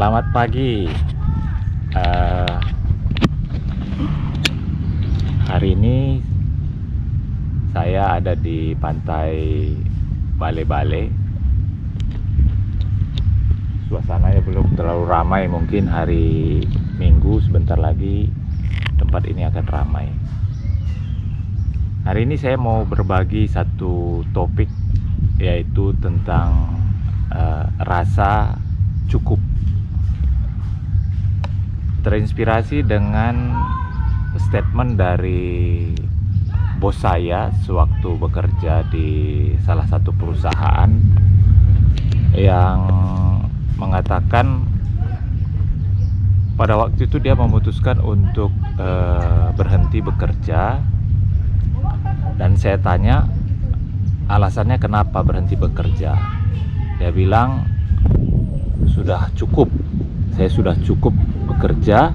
Selamat pagi. Eh, Hari ini saya ada di pantai Bale-Bale. Suasananya belum terlalu ramai, mungkin hari Minggu sebentar lagi tempat ini akan ramai. Hari ini saya mau berbagi satu topik, yaitu tentang rasa cukup. Terinspirasi dengan statement dari bos saya sewaktu bekerja di salah satu perusahaan, yang mengatakan pada waktu itu dia memutuskan untuk berhenti bekerja. Dan saya tanya alasannya kenapa berhenti bekerja. Dia bilang sudah cukup, saya sudah cukup bekerja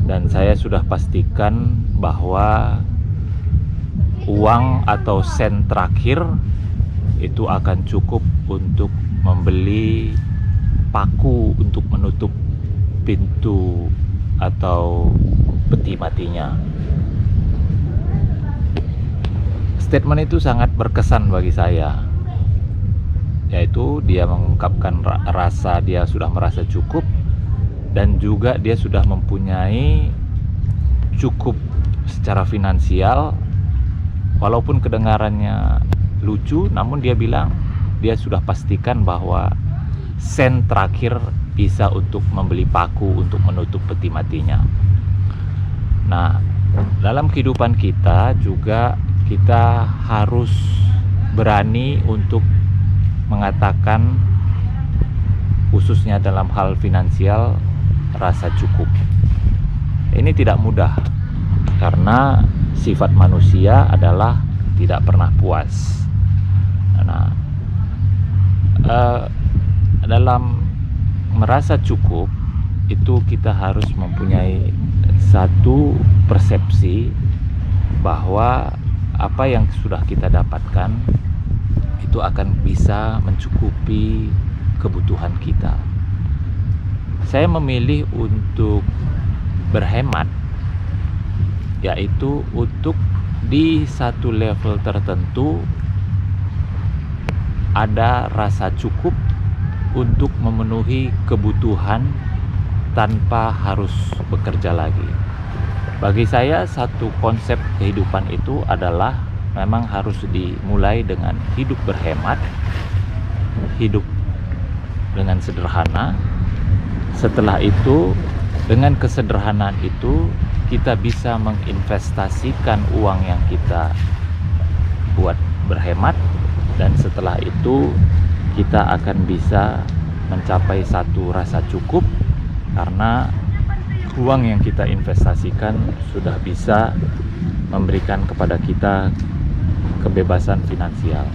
dan saya sudah pastikan bahwa uang atau sen terakhir itu akan cukup untuk membeli paku untuk menutup pintu atau peti matinya. Statement itu sangat berkesan bagi saya, yaitu dia mengungkapkan rasa dia sudah merasa cukup, dan juga dia sudah mempunyai cukup secara finansial. Walaupun kedengarannya lucu, namun dia bilang dia sudah pastikan bahwa sen terakhir bisa untuk membeli paku untuk menutup peti matinya. Nah, dalam kehidupan kita juga kita harus berani untuk mengatakan, khususnya dalam hal finansial, rasa cukup. Ini tidak mudah karena sifat manusia adalah tidak pernah puas. Nah, dalam merasa cukup itu kita harus mempunyai satu persepsi bahwa apa yang sudah kita dapatkan itu akan bisa mencukupi kebutuhan kita. Saya memilih untuk berhemat, yaitu untuk di satu level tertentu ada rasa cukup untuk memenuhi kebutuhan tanpa harus bekerja lagi. Bagi saya, satu konsep kehidupan itu adalah memang harus dimulai dengan hidup berhemat, hidup dengan sederhana. Setelah itu, dengan kesederhanaan itu, kita bisa menginvestasikan uang yang kita buat berhemat, dan setelah itu kita akan bisa mencapai satu rasa cukup karena uang yang kita investasikan sudah bisa memberikan kepada kita kebebasan finansial.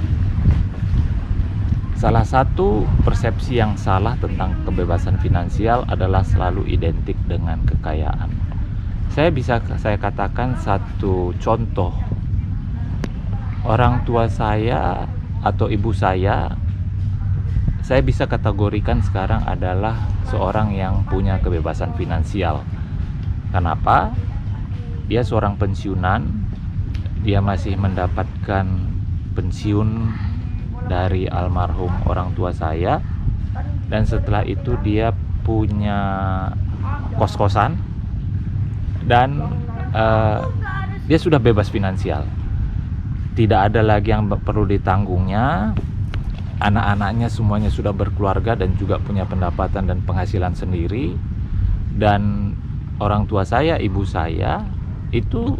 Salah satu persepsi yang salah tentang kebebasan finansial adalah selalu identik dengan kekayaan. Saya katakan satu contoh. Orang tua saya atau ibu saya bisa kategorikan sekarang adalah seorang yang punya kebebasan finansial. Kenapa? Dia seorang pensiunan, dia masih mendapatkan pensiun dari almarhum orang tua saya, dan setelah itu dia punya kos-kosan, dan dia sudah bebas finansial. Tidak ada lagi yang perlu ditanggungnya. Anak-anaknya semuanya sudah berkeluarga dan juga punya pendapatan dan penghasilan sendiri. Dan orang tua saya, ibu saya, itu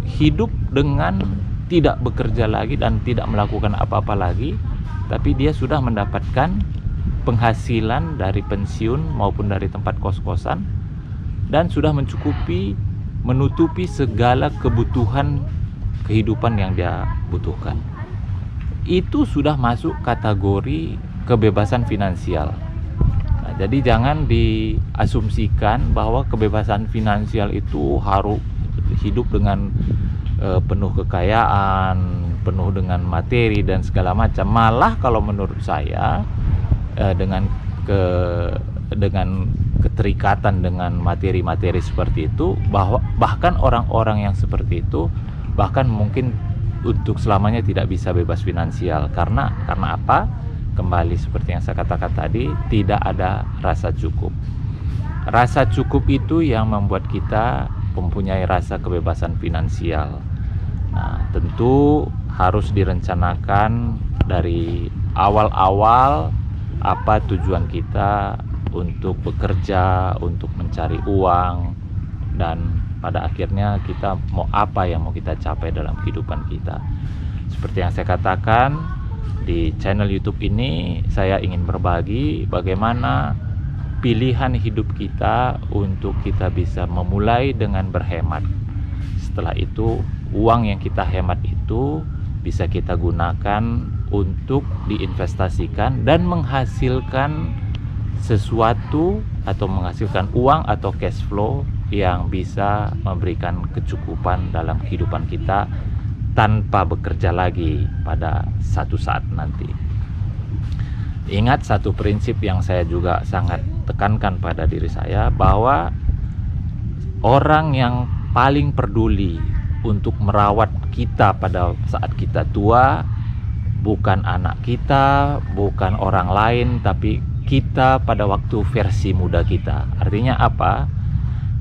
hidup dengan tidak bekerja lagi dan tidak melakukan apa-apa lagi, tapi dia sudah mendapatkan penghasilan dari pensiun maupun dari tempat kos-kosan, dan sudah menutupi segala kebutuhan kehidupan yang dia butuhkan. Itu sudah masuk kategori kebebasan finansial. Nah, jadi jangan diasumsikan bahwa kebebasan finansial itu harus hidup dengan penuh kekayaan, penuh dengan materi dan segala macam. Malah kalau menurut saya, dengan ke dengan keterikatan dengan materi-materi seperti itu, bahkan orang-orang yang seperti itu bahkan mungkin untuk selamanya tidak bisa bebas finansial. Karena apa? Kembali seperti yang saya katakan tadi, tidak ada rasa cukup. Rasa cukup itu yang membuat kita mempunyai rasa kebebasan finansial. Nah, tentu harus direncanakan dari awal-awal apa tujuan kita untuk bekerja, untuk mencari uang, dan pada akhirnya kita mau apa yang mau kita capai dalam kehidupan kita. Seperti yang saya katakan, di channel YouTube ini saya ingin berbagi bagaimana pilihan hidup kita untuk kita bisa memulai dengan berhemat. Setelah itu, uang yang kita hemat itu bisa kita gunakan untuk diinvestasikan dan menghasilkan sesuatu atau menghasilkan uang atau cash flow yang bisa memberikan kecukupan dalam kehidupan kita tanpa bekerja lagi pada satu saat nanti. Ingat satu prinsip yang saya juga sangat tekankan pada diri saya, bahwa orang yang paling peduli untuk merawat kita pada saat kita tua bukan anak kita, bukan orang lain, tapi kita pada waktu versi muda kita. Artinya apa?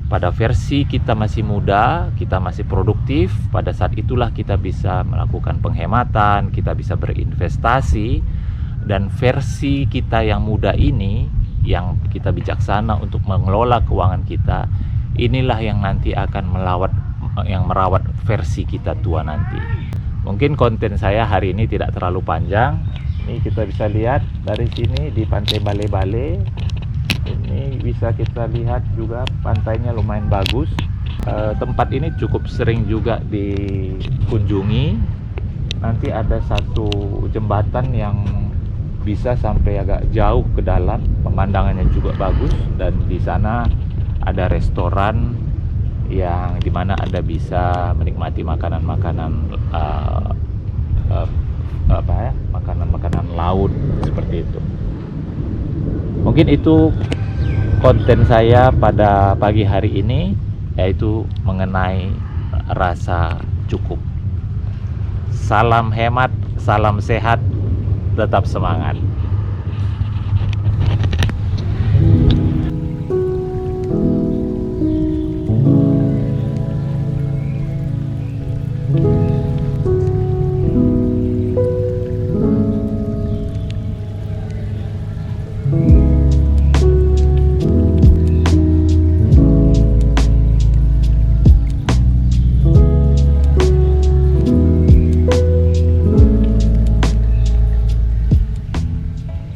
Pada versi kita masih muda, kita masih produktif, pada saat itulah kita bisa melakukan penghematan, kita bisa berinvestasi. Dan versi kita yang muda ini, yang kita bijaksana untuk mengelola keuangan kita, inilah yang nanti akan merawat versi kita tua nanti. Mungkin konten saya hari ini tidak terlalu panjang. Ini kita bisa lihat dari sini di Pantai Bale-Bale. Ini bisa kita lihat juga pantainya lumayan bagus. Tempat ini cukup sering juga dikunjungi. Nanti ada satu jembatan yang bisa sampai agak jauh ke dalam, pemandangannya juga bagus, dan di sana ada restoran yang dimana Anda bisa menikmati makanan-makanan makanan laut seperti itu. Mungkin itu konten saya pada pagi hari ini, yaitu mengenai rasa cukup. Salam hemat, salam sehat, tetap semangat.